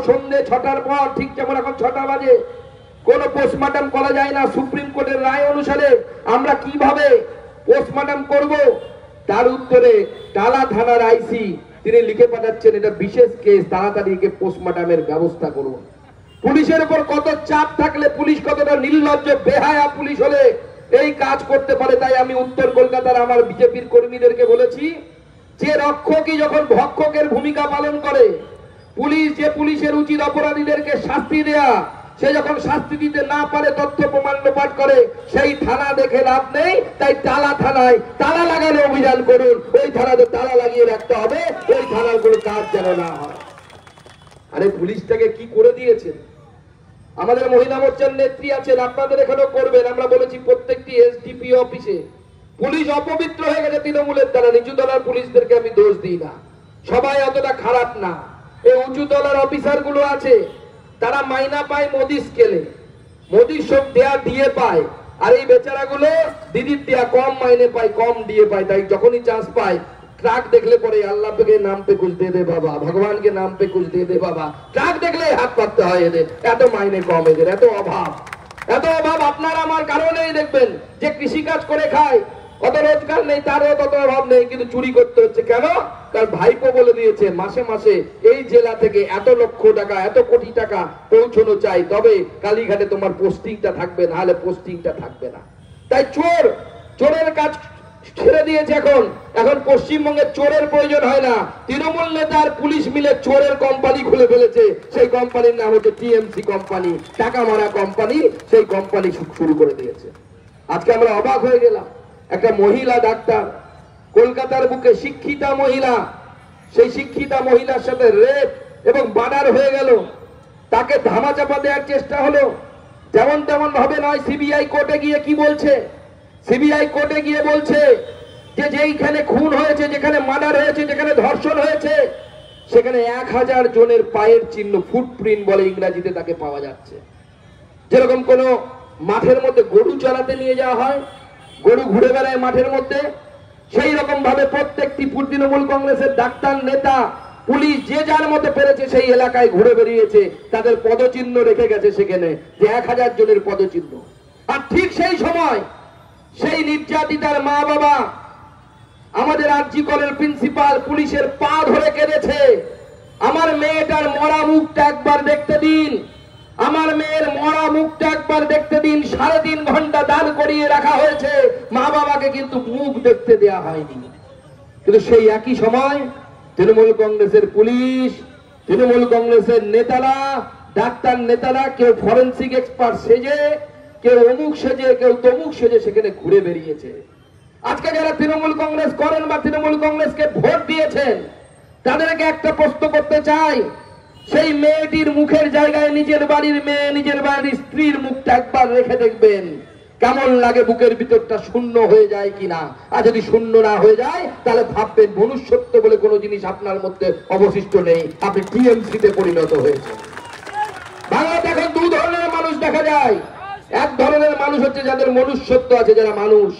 সন্ধ্যে 6টার পর, ঠিক যেমন এখন 6টা বাজে, কোনো পোস্টমর্টম করা যায় না। সুপ্রিম কোর্টের রায় অনুসারে আমরা কিভাবে পোস্টমর্টম করব? তার উত্তরে টালা থানার আইসি তিনি লিখে পাঠাচ্ছেন, এটা বিশেষ কেস, তাড়াতাড়ি পোস্টমর্টমের ব্যবস্থা করুন। পুলিশের উপর কত চাপ থাকলে, পুলিশ কতটা নির্লজ্জ বেহায়া পুলিশ হলে এই কাজ করতে পারে। তাই আমি উত্তর কলকাতার আমার বিজেপির কর্মীদেরকে বলেছি যে রক্ষকই যখন ভক্ষকের ভূমিকা পালন করে, পুলিশ যে পুলিশের উচিত অপরাধীদেরকে শাস্তি দেয়া, সে যখন শাস্তি দিতে না পারে, তথ্য প্রমাণ লোপাট করে, সেই থানা দেখে লাভ নেই। তাই টালা থানায় তালা লাগানো অভিযান করুন। ওই থানাতে তালা লাগিয়ে রাখতে হবে, ওই থানার কোনো কাজ যেন না হয়। আরে পুলিশটাকে কি করে দিয়েছেন? আমাদের মহিলা মোর্চার নেত্রী আছেন, আপনাদের এখানেও করবেন। আমরা বলেছি প্রত্যেকটি এসডিপি অফিসে পুলিশ অপবিত্র হয়ে গেছে তৃণমূলের দ্বারা। নিচু তলার পুলিশদেরকে আমি দোষ দিই না, সবাই অতটা খারাপ না। এই উঁচু তলার অফিসার গুলো আছে, তারা মাইনা পায় মোদি স্কেলে, মোদির সব দেয়া দিয়ে পায়। আর এই বেচারাগুলো দিদির দেয়া কম মাইনে পায়, কম দিয়ে পায়। তাই যখনই চান্স পায়, ट्रक देखले पड़े अल्लाह के नाम पे कुछ दे दे बाबा, भगवान के नाम पे कुछ दे दे बाबा, ट्रक देखले हाथ पातते হয় এদের। এত মাইনে কম এদের, এত অভাব, এত অভাব। আপনারা আমার কারণেই দেখবেন যে কৃষি কাজ করে খায়, অত রোজগার নেই, তারও তত অভাব নেই, কিন্তু চুরি করতে হচ্ছে। কেন? কারণ ভাইপো বলে দিয়েছে মাসে মাসে এই জেলা থেকে এত লক্ষ টাকা, এত কোটি টাকা পৌঁছানো চাই, তবে কালীঘাটে তোমার পোস্টিংটা থাকবে, না হলে পোস্টিংটা থাকবে না। তাই চোরের কাজ ছেড়ে দিয়েছে। এখন পশ্চিমবঙ্গের চোরের প্রয়োজন হয় না, তৃণমূল নেতার পুলিশ মিলে চোরের কোম্পানি খুলে ফেলেছে। সেই কোম্পানির নাম হচ্ছে টিএমসি কোম্পানি, টাকা মারা কোম্পানি। সেই কোম্পানি শুরু করে দিয়েছে। আজকে আমরা অবাক হয়ে গেলাম, একটা মহিলা ডাক্তার, কলকাতার বুকে শিক্ষিতা মহিলা, সেই শিক্ষিতা মহিলার সাথে রেপ এবং মার্ডার হয়ে গেল। তাকে ধামাচাপা দেওয়ার চেষ্টা হলো। যেমন তেমন ভাবে নয়, সিবিআই কোর্টে গিয়ে কি বলছে? সিবিআই কোর্টে গিয়ে বলছে যে যেইখানে খুন হয়েছে, যেখানে মার্ডার হয়েছে, যেখানে ধর্ষণ হয়েছে, সেখানে 1000 জনের পায়ের চিহ্ন, ফুটপ্রিন্ট বলে ইংরেজিতে, তাকে পাওয়া যাচ্ছে। যেরকম কোন মাঠের মধ্যে গরু চড়াতে নিয়ে যাওয়া হয়, গরু ঘুরে বেড়ায় মাঠের মধ্যে, সেই রকম ভাবে প্রত্যেকটি তৃণমূল কংগ্রেসের ডাক্তার, নেতা, পুলিশ যে যার মতো পেরেছে সেই এলাকায় ঘুরে বেরিয়েছে, তাদের পদচিহ্ন রেখে গেছে সেখানে, যে 1000 জনের পদচিহ্ন। আর ঠিক সেই সময় সেই নির্যাতিতার মা বাবা, আমাদের আরজি কলেজের প্রিন্সিপাল, পুলিশের পা ধরে কেঁদেছে, আমার মেয়েটার মরা মুখটা একবার দেখতে দিন, আমার মেয়ের মরা মুখটা একবার দেখতে দিন। 3.5 ঘন্টা দাঁড় করিয়ে রাখা হয়েছে, মা বাবাকে কিন্তু মুখ দেখতে দেয়া হয়নি। কিন্তু সেই একই সময় তৃণমূল কংগ্রেসের পুলিশ, তৃণমূল কংগ্রেসের নেতারা, ডাক্তার নেতারা, কেউ ফরেন্সিক এক্সপার্ট সেজে, কেউ অমুক সেজে, কেউ তমুক সেজে সেখানে ঘুরে বেরিয়েছে। আজকে যারা তৃণমূল কংগ্রেস করেন বা তৃণমূল কংগ্রেসকে ভোট দিয়েছেন, তাদেরকে একটা প্রশ্ন করতে চাই, সেই মেয়েটির মুখের জায়গায় নিজের বাড়ির মেয়ে, নিজের বাড়ির স্ত্রীর মুখটা একবার রেখে দেখবেন, কেমন লাগে, বুকের ভিতরটা শূন্য হয়ে যায় কিনা। আর যদি শূন্য না হয়ে যায়, তাহলে ভাববেন মনুষ্যত্ব বলে কোনো জিনিস আপনার মধ্যে অবশিষ্ট নেই, আপনি টিএমসিতে পরিণত হয়েছে। বাংলাতে এখন 2 ধরনের মানুষ দেখা যায়। এক ধরনের মানুষ হচ্ছে যাদের মনুষ্যত্ব আছে, যারা মানুষ,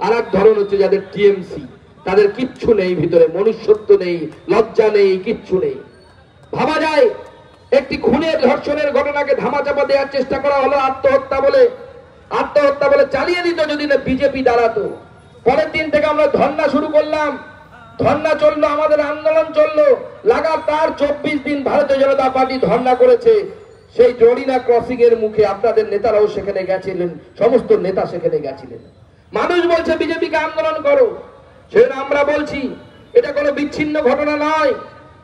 আর এক ধরন হচ্ছে যাদের টিএমসি, তাদের কিচ্ছু নেই ভিতরে, মনুষ্যত্ব নেই, লজ্জা নেই, কিচ্ছু নেই। ভাবা যায় একটি খুনের, ধর্ষণের ঘটনাকে ধামাচাপা দেওয়ার চেষ্টা করা হলো আত্মহত্যা বলে চালিয়ে দিত যদি না বিজেপি দাঁড়াতো। পরের দিন থেকে আমরা ধর্ণা শুরু করলাম, ধর্ণা চললো, আমাদের আন্দোলন চললো লাগাতার 24 দিন। ভারতীয় জনতা পার্টি ধর্ণা করেছে সেই জরিনা ক্রসিং এর মুখে। আপনাদের নেতারাও সেখানে গেছিলেন, সমস্ত নেতা সেখানে গেছিলেন। মানুষ বলছে বিজেপিকে আন্দোলন করো, সেজন্য আমরা বলছি এটা কোনো বিচ্ছিন্ন ঘটনা নয়।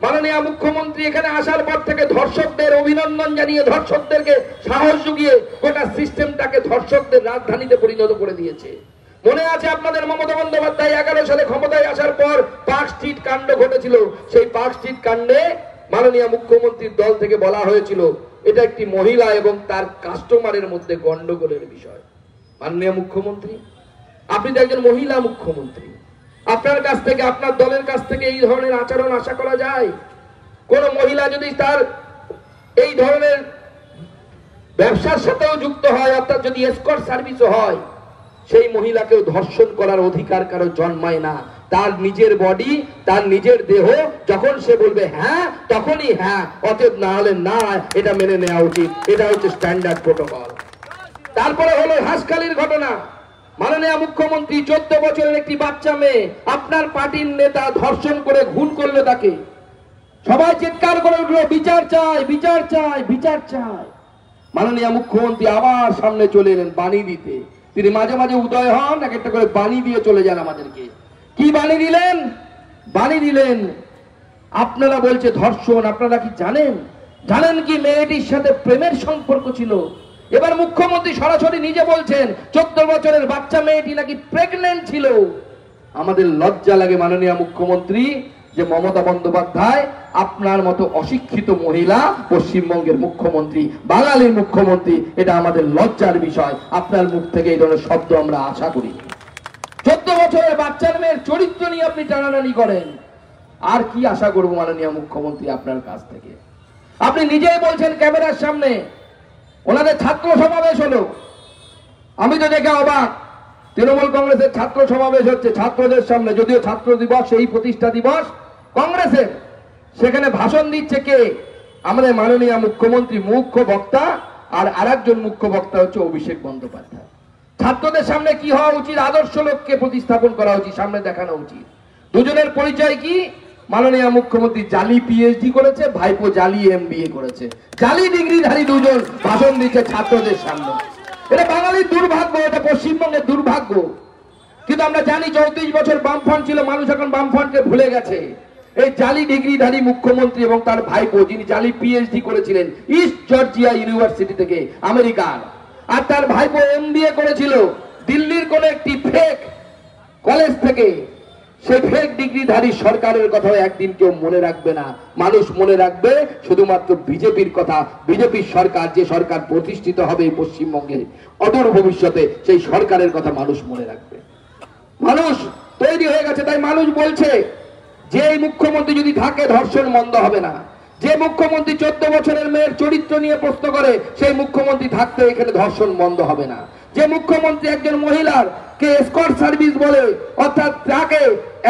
মাননীয় মুখ্যমন্ত্রী এখানে আসার পর থেকে ধর্ষকদের অভিনন্দন জানিয়ে, ধর্ষকদেরকে সাহস জুগিয়ে গোটা সিস্টেমটাকে ধর্ষকদের রাজধানীতে পরিণত করে দিয়েছে। মনে আছে আপনাদের মমতা বন্দ্যোপাধ্যায় 11 সালে ক্ষমতায় আসার পর পার্ক স্ট্রিট কাণ্ড ঘটেছিল। সেই পার্ক স্ট্রিট কাণ্ডে মাননীয় মুখ্যমন্ত্রীর দল থেকে বলা হয়েছিল এটা একটি মহিলা এবং তার কাস্টমারের মধ্যে গন্ডগোলের বিষয়। মাননীয় মুখ্যমন্ত্রী, আপনি তো একজন মহিলা মুখ্যমন্ত্রী, আপনার কাছ থেকে, আপনার দলের কাছ থেকে এই ধরনের আচরণ আশা করা যায়? কোন মহিলা যদি তার এই ধরনের ব্যবসার সাথেও যুক্ত হয়, অর্থাৎ যদি এসকর্ট সার্ভিসও হয়, সেই মহিলাকেও ধর্ষণ করার অধিকার কারো জন্মায় না। তার নিজের বডি, তার নিজের দেহ, যখন সে বলবে হ্যাঁ তখনই হ্যাঁ, অতএব না হলে না, এটা মেনে নেওয়া উচিত। এটা হচ্ছে স্ট্যান্ডার্ড প্রোটোকল। তারপরে হলো হাঁসখালির ঘটনা। মাননীয় মুখ্যমন্ত্রী 14 বছরের একটি বাচ্চা মেয়ে আপনার পার্টির নেতা ধর্ষণ করে খুন করলো তাকে। সবাই চিৎকার করে উঠলো বিচার চাই, বিচার চাই, বিচার চাই। মাননীয় মুখ্যমন্ত্রী আবার সামনে চলে এলেন বাণী দিতে। তিনি মাঝে মাঝে উদয় হন, এক একটা করে বাণী দিয়ে চলে যান আমাদেরকে। কি বাণী দিলেন? বাণী দিলেন আপনারা বলছে ধর্ষণ, আপনারা কি জানেন? জানেন কি মেয়েটির সাথে প্রেমের সম্পর্ক ছিল? এবার মুখ্যমন্ত্রী সরাসরি নিজে বলছেন 14 বছরের বাচ্চা মেয়েটি নাকি প্রেগন্যান্ট ছিল। আমাদের লজ্জা লাগে মাননীয় মুখ্যমন্ত্রী যে মমতা বন্দ্যোপাধ্যায় আপনার মতো অশিক্ষিত মহিলা পশ্চিমবঙ্গের মুখ্যমন্ত্রী, বাঙালির মুখ্যমন্ত্রী, এটা আমাদের লজ্জার বিষয়। আপনার মুখ থেকে এই ধরনের শব্দ আমরা আশা করি। 14 বছরের বাচ্চার মেয়ের চরিত্র নিয়ে আপনি টানাটানি করেন, আর কি আশা করবো মাননীয় মুখ্যমন্ত্রী আপনার কাছ থেকে? আপনি নিজেই বলছেন ক্যামেরার সামনে ওনাদের ছাত্র সমাবেশ হলো। আমি তো দেখে অবাক, তৃণমূল কংগ্রেসের ছাত্র সমাবেশ হচ্ছে ছাত্রদের সামনে, যদিও ছাত্র দিবস এই প্রতিষ্ঠা দিবস কংগ্রেসের। সেখানে ভাষণ দিচ্ছে কে? আমাদের মাননীয় মুখ্যমন্ত্রী মুখ্য বক্তা, আর আরেকজন মুখ্য বক্তা হচ্ছে অভিষেক বন্দ্যোপাধ্যায়। ছাত্রদের সামনে কি হওয়া উচিত? আদর্শ লোককে প্রতিস্থাপন করা উচিত, সামনে দেখানো উচিত। দুজনের পরিচয় কি? মাননীয় মুখ্যমন্ত্রী জালি পিএইচডি করেছে, ভাইপো জালি এমবিএ করেছে, জালি ডিগ্রিধারী দুজন ভাষণ দিচ্ছে ছাত্রদের সামনে। এটা বাঙালির দুর্ভাগ্য, এটা পশ্চিমবঙ্গের দুর্ভাগ্য। কিন্তু আমরা জানি 34 বছর বামফ্রন্ট ছিল, মানুষ এখন বামফ্রন্টকে ভুলে গেছে। এই জালি ডিগ্রিধারী মুখ্যমন্ত্রী এবং তার ভাইপো, যিনি জালি পিএইচডি করেছিলেন ইস্ট জর্জিয়া ইউনিভার্সিটি থেকে আমেরিকার, আর তার ভাইপো এমবিএ করেছিল দিল্লির কোন একটি ফেক কলেজ থেকে। সেই ফেক ডিগ্রিধারী সরকারের কথা একদিন কেউ মনে রাখবে না, মানুষ মনে রাখবে শুধুমাত্র বিজেপির কথা। বিজেপির সরকার, যে সরকার প্রতিষ্ঠিত হবে পশ্চিমবঙ্গে অদূর ভবিষ্যতে, সেই সরকারের কথা মানুষ মনে রাখবে। মানুষ তৈরি হয়ে গেছে, তাই মানুষ বলছে যে এই মুখ্যমন্ত্রী যদি থাকে ধর্ষণ বন্ধ হবে না। যে মুখ্যমন্ত্রী 14 বছরের মেয়ের চরিত্র নিয়ে প্রশ্ন করে, সেই মুখ্যমন্ত্রী থাকতে এখানে ধর্ষণ বন্ধ হবে না। যে মুখ্যমন্ত্রী একজন মহিলার কে এসকর্ট সার্ভিস বলে, অর্থাৎ তাকে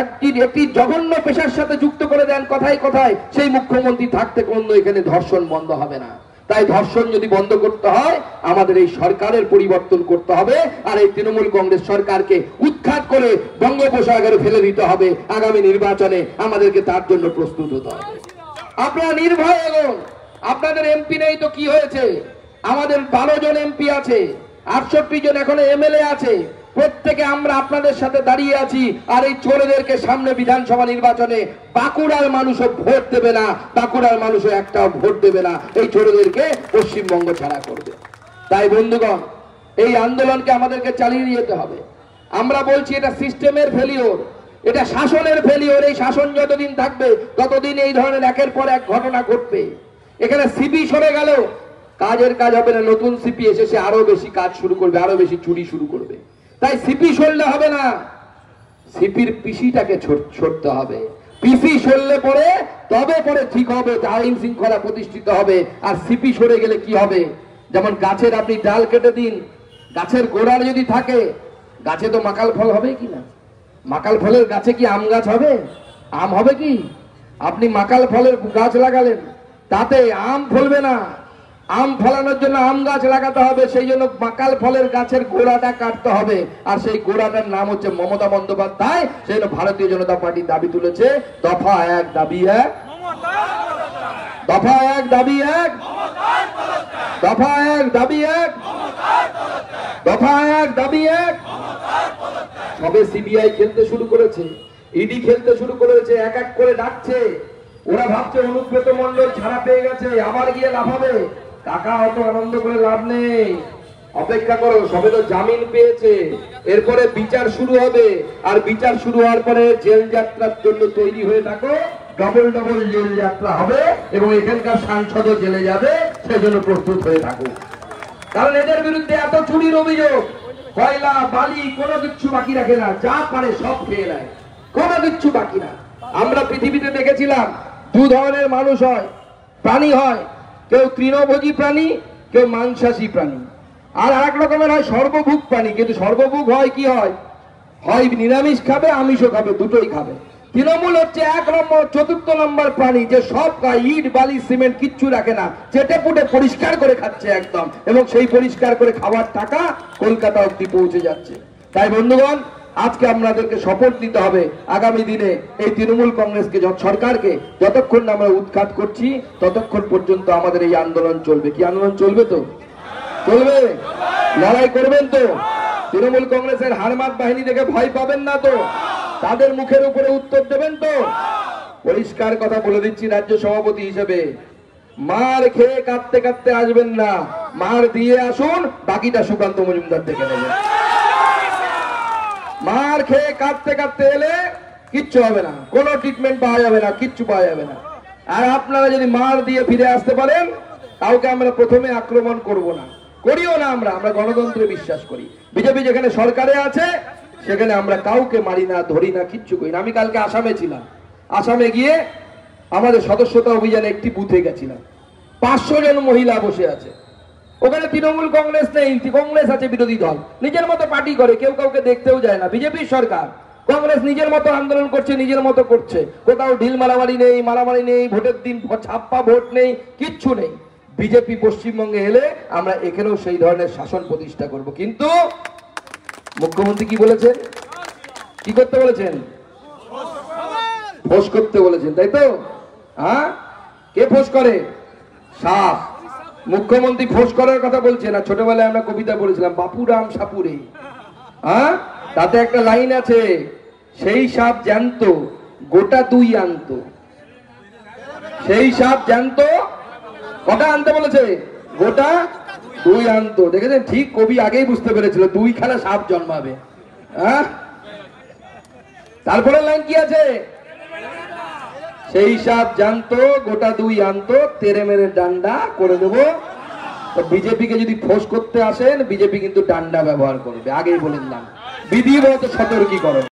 একটি জঘন্য পেশার সাথে যুক্ত করে দেন কথায় কথায়, সেই মুখ্যমন্ত্রী থাকতে কোনো এখানে ধর্ষণ বন্ধ হবে না। তাই ধর্ষণ যদি বন্ধ করতে হয় আমাদের এই সরকারের পরিবর্তন করতে হবে, আর এই তৃণমূল কংগ্রেস সরকারকে উৎখাত করে বঙ্গোপসাগরে ফেলে দিতে হবে। আগামী নির্বাচনে আমাদেরকে তার জন্য প্রস্তুত হতে হবে। আপনারা নির্ভয় এগোন। আপনাদের এমপি নেই তো কি হয়েছে? আমাদের 12 জন এমপি আছে, 68 জন এখনো এমএলএ আছে। প্রত্যেকে আমরা আপনাদের সাথে দাঁড়িয়ে আছি। আর এই চোরেদেরকে সামনে বিধানসভা নির্বাচনে বাঁকুড়ার মানুষও ভোট দেবে না, বাঁকুড়ার মানুষও একটাও ভোট দেবে না। এই চোরেদেরকে পশ্চিমবঙ্গ ছাড়া করবে। তাই বন্ধুগণ, এই আন্দোলনকে আমাদেরকে চালিয়ে যেতে হবে। আমরা বলছি এটা সিস্টেমের ফেলিওর, এটা শাসনের ফেলিওর। এই শাসন যতদিন থাকবে ততদিন এই ধরনের একের পর এক ঘটনা ঘটবে। এখানে সিপি সরে গেল, কাজের কাজ হবে না। নতুন সিপি এসে সে আরো বেশি কাজ শুরু করবে, আরো বেশি চুরি শুরু করবে। তাই সিপি সরলে হবে না, সিপির পিসিটাকে ছড়তে হবে। পিসি সরলে পরে তবে পরে ঠিক হবে, আইন শৃঙ্খলা প্রতিষ্ঠিত হবে। আর সিপি সরে গেলে কি হবে? যেমন গাছের আপনি ডাল কেটে দিন, গাছের গোড়ার যদি থাকে, গাছে তো মাকাল ফল হবে কি না? মাকাল ফলের গাছে কি আম গাছ হবে? আম হবে কি? আপনি মাকাল ফলের গাছ লাগালেন, তাতে আম ফলবে না। আম ফলানোর জন্য আম গাছ লাগাতে হবে, সেই জন্য মাকাল ফলের গাছের গোড়াটা কাটতে হবে। আর সেই গোড়াটার নাম হচ্ছে মমতা বন্দ্যোপাধ্যায়। সেই জন্য ভারতীয় জনতা পার্টি দাবি তুলেছে দফা 1 দাবি 1, দফা 1 দাবি 1, দফা 1 দাবি 1, দফা 1 দাবি 1। সবে সিবিআই খেলতে শুরু করেছে, ইডি খেলতে শুরু করেছে, এক এক করে ডাকছে। ওরা ভাবছে অনুব্রত মণ্ডল ছাড়া পেয়ে গেছে, আবার গিয়ে লাফাবে। কাকা অত আনন্দ করে লাভ নেই, অপেক্ষা করো। সবে তো জামিন পেয়েছে, এরপরে বিচার শুরু হবে। আর বিচার শুরু হওয়ার পরে জেল যাত্রার জন্য তৈরি হয়ে থাকো। ডবল ডবল জেল যাত্রা হবে এবং এখানকার সাংসদও জেলে যাবে, সেজন্য প্রস্তুত হয়ে থাকো। কারণ এদের বিরুদ্ধে এত চুরির অভিযোগ, কয়লা বালি কোনো কিচ্ছু বাকি রাখে না, যা পারে সব খেয়ে নেয়, কোনো কিচ্ছু বাকি না। আমরা পৃথিবীতে দেখেছিলাম 2 ধরনের মানুষ হয়, প্রাণী হয়। কেউ তৃণভোজী প্রাণী, কেউ মাংসাশী প্রাণী। আর আরেক রকমের হয় সর্বভুক প্রাণী, কিন্তু সর্বভুক হয় কি হয়, হয় নিরামিষ খাবে আমিষও খাবে, দুটোই খাবে। তৃণমূল হচ্ছে 1 নম্বর 4র্থ নম্বর প্রাণী, যে সব খায়, ইট বালি সিমেন্ট কিচ্ছু রাখে না, চেটে পুটে পরিষ্কার করে খাচ্ছে একদম, এবং সেই পরিষ্কার করে খাওয়ার টাকা কলকাতা অব্দি পৌঁছে যাচ্ছে। তাই বন্ধুগণ, আজকে আপনাদেরকে শপথ নিতে হবে আগামী দিনে এই তৃণমূল কংগ্রেসকে, সরকারকে যতক্ষণ না আমরা উৎখাত করছি ততক্ষণ পর্যন্ত আমাদের এই আন্দোলন চলবে। কি আন্দোলন চলবে? তো চলবে, লড়াই করবেন তো? তৃণমূল কংগ্রেসের হারমাত বাহিনী দেখে ভয় পাবেন না তো? তাদের মুখের উপরে উত্তর দেবেন তো? পরিষ্কার কথা বলে দিচ্ছি রাজ্য সভাপতি হিসেবে, মার খেয়ে কাঁদতে কাঁদতে আসবেন না, মার দিয়ে আসুন, বাকিটা সুকান্ত মজুমদার দেখে নেবেন। মার খেয়ে কাঁদতে কাঁদতে এলে কিচ্ছু হবে না, কোনো ট্রিটমেন্ট পাওয়া যাবে না, কিচ্ছু পাওয়া যাবে না। আর আপনারা যদি মার দিয়ে ফিরে আসতে পারেন, কাউকে আমরা প্রথমে আক্রমণ করব না, করিও না। আমরা গণতন্ত্রে বিশ্বাস করি। বিজেপি যেখানে সরকারে আছে সেখানে আমরা কাউকে মারি না, ধরি না, কিচ্ছু করি না। আমি কালকে আসামে ছিলাম, আসামে গিয়ে আমাদের সদস্যতা অভিযানে একটি বুথে গেছিলাম, 500 জন মহিলা বসে আছে। ওখানে তৃণমূল কংগ্রেস নেই, কংগ্রেস আছে বিরোধী দল, নিজের মতো পার্টি করে, কেউ কাউকে দেখতেও যায় না। বিজেপির সরকার, কংগ্রেস নিজের মতো আন্দোলন করছে, নিজের মতো করছে, কোথাও ঢিল মারামারি নেই, ভোটের দিন ছাপ্পা ভোট নেই, কিচ্ছু নেই। বিজেপি পশ্চিমবঙ্গে এলে আমরা এখানেও সেই ধরনের শাসন প্রতিষ্ঠা করব। কিন্তু মুখ্যমন্ত্রী কি বলেছেন, কি করতে বলেছেন? ফোঁস করতে বলেছেন, তাই তো? হ্যাঁ, কে ফোঁস করে? সাপ। মুখ্যমন্ত্রী ফোঁস করার কথা বলছেন। আর ছোটবেলায় আমরা কবিতা পড়েছিলাম, বাপুরাম সাপুরে। হ্যাঁ, তাতে একটা লাইন আছে, সেই সাপ জ্যান্ত গোটা 2 আনত। সেই সাপ জ্যান্ত কটা আনতে বলেছে? গোটা 2 আনত। দেখেছেন, ঠিক কবি আগেই বুঝতে পেরেছিল 2 খানা সাপ জন্মাবে। হ্যাঁ, তারপরে লাইন কি আছে? সেই সাপ জানতো গোটা 2 আনত, তেরে মেরে ডান্ডা করে দেবো। তো বিজেপিকে যদি ফোঁস করতে আসেন, বিজেপি কিন্তু ডান্ডা ব্যবহার করবে, আগেই বলে দিলাম, বিধিবদ্ধ সতর্কীকরণ।